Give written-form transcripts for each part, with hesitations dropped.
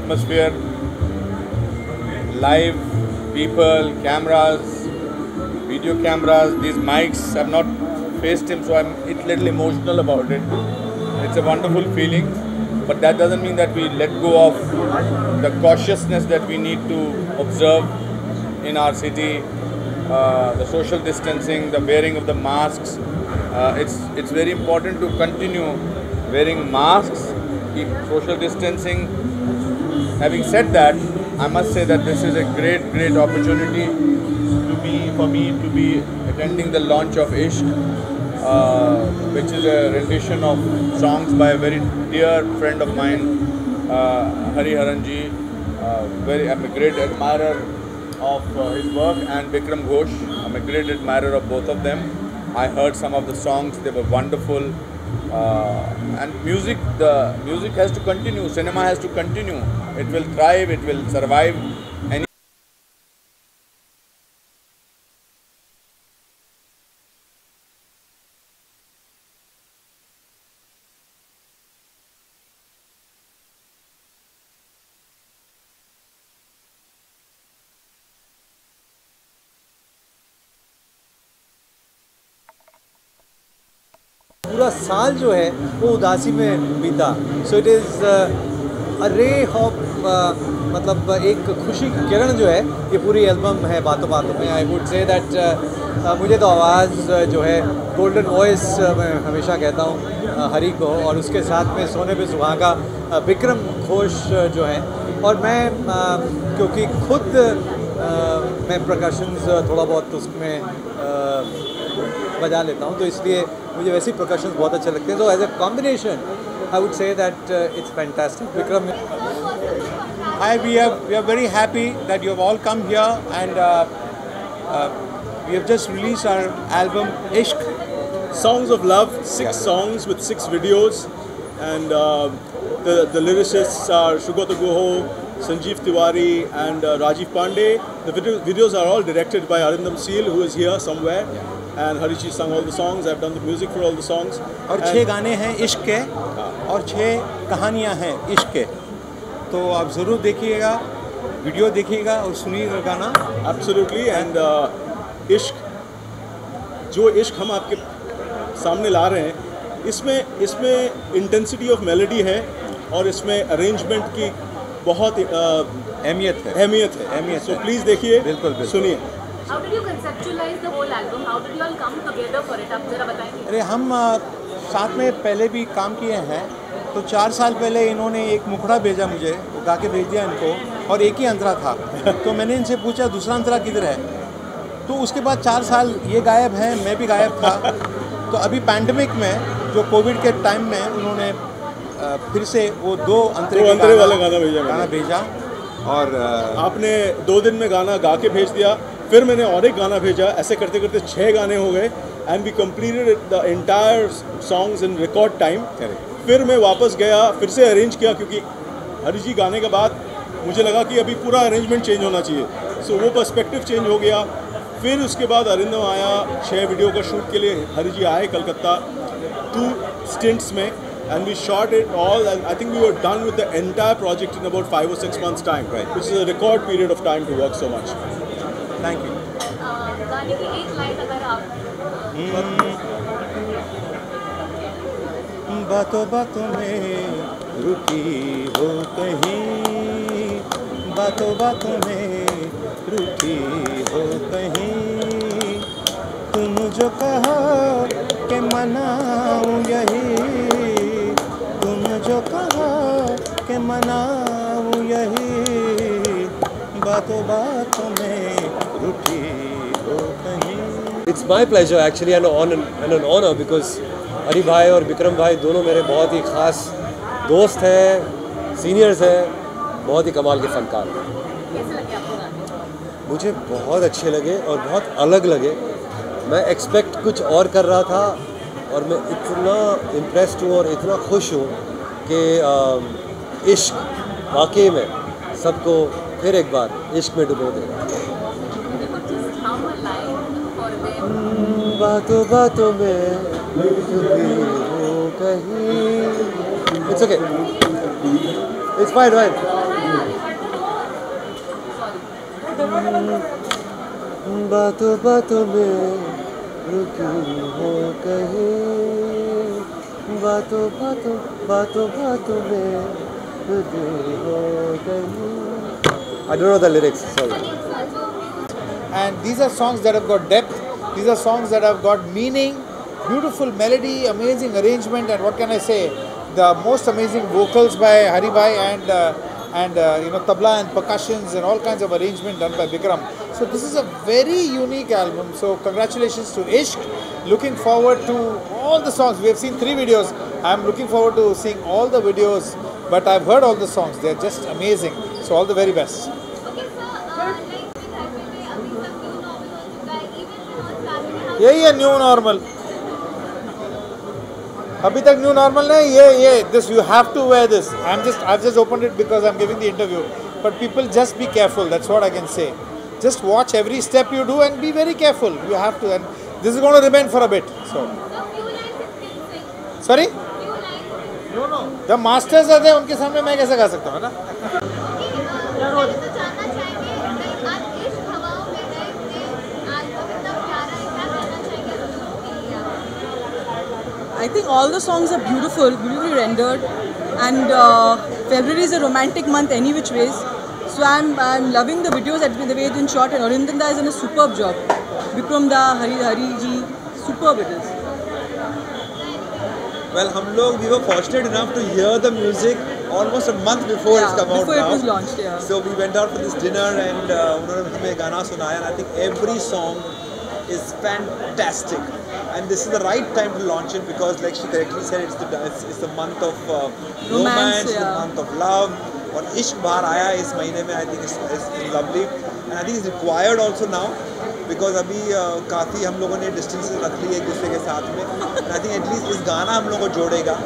atmosphere, live people, cameras, video cameras. These mics have not faced him, so I'm a little emotional about it. It's a wonderful feeling, but that doesn't mean that we let go of the cautiousness that we need to observe in our city. The social distancing, the wearing of the masks. It's very important to continue wearing masks, keep social distancing. Having said that, I must say that this is a great opportunity for me to be attending the launch of Ishq, which is a rendition of songs by a very dear friend of mine, Hari Haranji. I'm a great admirer of his work, and Bikram Ghosh. I'm a great admirer of both of them. I heard some of the songs; they were wonderful. And the music has to continue. Cinema has to continue. It will thrive. It will survive. पूरा साल जो है वो उदासी में बीता. So it is a ray of मतलब एक खुशी की किरण जो है ये पूरी एल्बम है बातों बातों में. आई वुड से दैट मुझे तो आवाज़ जो है गोल्डन वॉइस मैं हमेशा कहता हूँ हरी को, और उसके साथ में सोने पे सुहागा विक्रम घोष जो है. और मैं क्योंकि खुद मैं प्रकर्शंस थोड़ा बहुत उसमें बजा लेता हूँ, तो इसलिए मुझे वैसे प्रकर्शंस बहुत अच्छे लगते हैं. तो as a combination I would say that it's fantastic. Vikram, Hi, we are very happy that you have all come here, and we have just released our album Ishq, Songs of Love, 6 songs with 6 videos, and the lyricists are Shugata Guho, Sanjeev Tiwari and Rajiv Pandey. The videos are all directed by Arindam Seal, who is here somewhere, and Harichi sung all the songs. I've done the music for all the songs. और 6 गाने हैं इश्क के और 6 कहानियाँ हैं इश्क के. तो आप ज़रूर देखिएगा, वीडियो देखिएगा और सुनिएगा गाना. Absolutely, and इश्क, जो इश्क हम आपके सामने ला रहे हैं, इसमें इंटेंसिटी ऑफ मेलोडी है और इसमें अरेंजमेंट की बहुत अहमियत है. So please देखिए, बिल्कुल सुनिए. How did you conceptualize the whole album? How did you all come together for it? आप जरा बताएंगे. अरे हम साथ में पहले भी काम किए हैं. तो 4 साल पहले इन्होंने एक मुखड़ा भेजा मुझे, वो गा के भेज दिया इनको, और एक ही अंतरा था. तो मैंने इनसे पूछा दूसरा अंतरा किधर है. तो उसके बाद 4 साल ये गायब हैं, मैं भी गायब था. तो अभी पैंडमिक में जो कोविड के टाइम में उन्होंने फिर से वो 2 अंतरे वाला गाना भेजा. और आपने 2 दिन में गाना गा के भेज दिया, फिर मैंने और एक गाना भेजा. ऐसे करते करते 6 गाने हो गए, and we completed the entire songs in record time. फिर मैं वापस गया, फिर से अरेंज किया, क्योंकि हरी जी गाने के बाद मुझे लगा कि अभी पूरा अरेंजमेंट चेंज होना चाहिए. सो वो पर्सपेक्टिव चेंज हो गया. फिर उसके बाद अरिंदम आया 6 वीडियो का शूट के लिए. हरी जी आए कलकत्ता 2 स्टिंट्स में, and we shot it all, and I think we were done with the entire project in about 5 or 6 months time, which is a record period of time to work so much. Thank you. गाने की एक line अगर आप बातों बातों में रुकी हो कहीं, बातों बातों में रुकी हो कहीं, तुम जो कहो कि मनाऊं यही, तुम जो कहो कि मनाऊं यही, बातों बातों में रुकी हो कहीं. It's my pleasure actually and an honor because हरी भाई और विक्रम भाई दोनों मेरे बहुत ही ख़ास दोस्त हैं, सीनियर्स हैं, बहुत ही कमाल के फ़नकार हैं. कैसे लगे आपको गाने? मुझे बहुत अच्छे लगे और बहुत अलग लगे. मैं एक्सपेक्ट कुछ और कर रहा था और मैं इतना इम्प्रेस्ड हूँ और इतना खुश हूँ कि इश्क वाकई में सबको फिर एक बार इश्क में डुबो देगा. बातों बातों में रुकी हो कहीं. It's okay. It's fine. बातों बातों में रुकी हो कहीं, बातों बातों बातों बातों में रुकी हो कहीं. I don't know the lyrics, sorry. And these are songs that have got depth. These are songs that have got meaning, beautiful melody, amazing arrangement, and what can I say? The most amazing vocals by Hari Bhai and tabla and percussions and all kinds of arrangement done by Bikram. So this is a very unique album. So congratulations to Ishq. Looking forward to all the songs. We have seen 3 videos. I'm looking forward to seeing all the videos. But I've heard all the songs. They're just amazing. So all the very best. Okay, sir, like with Happy Day, अभी सब new normal हो चुका है. Even with family house. यही है new normal. अभी तक new normal नहीं. ये this you have to wear this. I've just opened it because I'm giving the interview. But people just be careful. That's what I can say. Just watch every step you do and be very careful. You have to. And this is going to remain for a bit. So. So few lines is still sing. Sorry? Few lines. No. जब masters आते हैं उनके सामने मैं कैसे गा सकता हूँ ना? Okay, पहले तो जानना चाहेंगे like आज इश्क हवाओं में गए थे. आज तो कितना प्यारा है. क्या कहना चाहेंगे लोगों के लिए आप? I think all the songs are beautiful, beautifully rendered, and February is a romantic month any which ways. So I'm loving the videos that the way it's been shot, and Arindam Da has done a superb job. Bikram Da, Hari ji, superb it is. Well, we were fortunate enough to hear the music almost a month before it's come out before now. it was launched, yeah. So we went out for this dinner and उन्होंने हमें गाना सुनाया, and I think every song is fantastic. And this is the right time to launch it because, like she correctly said, it's the month of romance, yeah. the month of love. और इश्क बाहर आया इस महीने में. I think it's lovely, and I think it's required also now because अभी काफ़ी हम लोगों ने डिस्टेंस रख ली एक दूसरे के साथ में. And I think at least इस गाना हम लोगों को जोड़ेगा.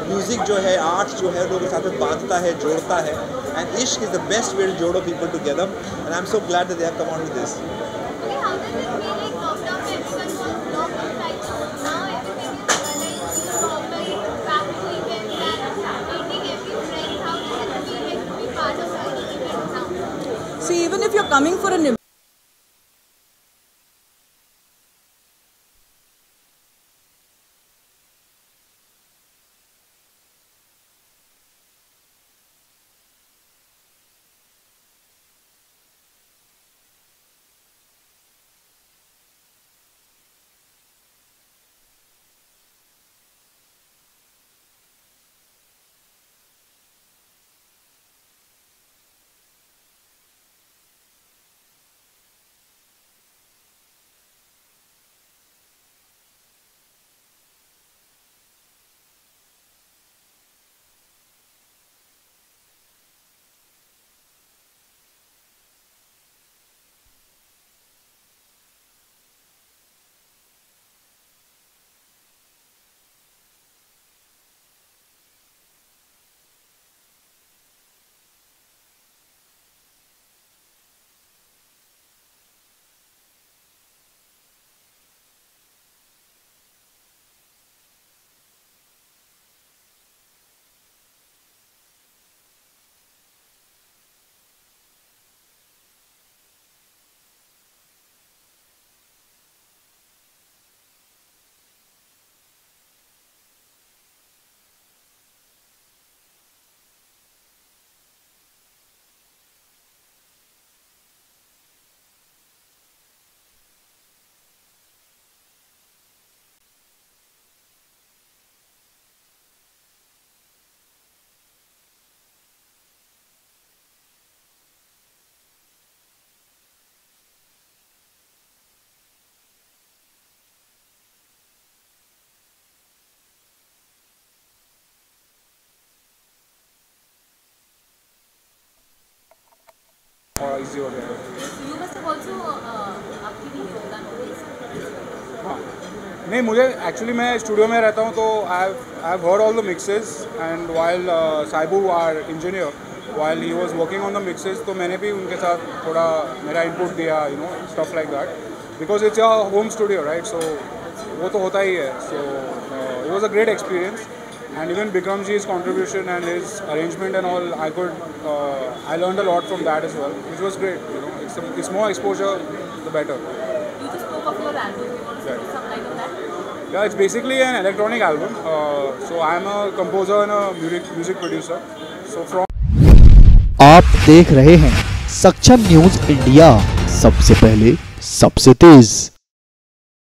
म्यूजिक जो है, आर्ट जो है, लोगों के साथ में बांधता है, जोड़ता है. And इश्क is the best way to जोड़ो people together. And I'm so glad that they have come out with this. Okay, how does it feel like lockdown when everyone was locked inside? So now everything is like proper, back to events and meeting every friend. How does it feel like to be part of all these events now? See, even if you're coming for an event, और easy हो गया. You must have also आपकी भी योगदान होगी. हाँ नहीं, मुझे एक्चुअली मैं स्टूडियो में रहता हूँ तो I have heard all the mixes and while साइबू our engineer while he was working on the mixes, तो मैंने भी उनके साथ थोड़ा मेरा इनपुट दिया, stuff like that, because it's a home studio right. So वो तो होता ही है. So it was a great experience. And even Bikram ji's contribution and his arrangement and all, I learned a lot from that as well, which was great. it's more exposure, the better. You just spoke of your album. You want to shed some light on that? Yeah, it's basically an electronic album. So I'm a composer and a music producer. So from आप देख रहे हैं सक्षम news India, सबसे पहले सबसे तेज।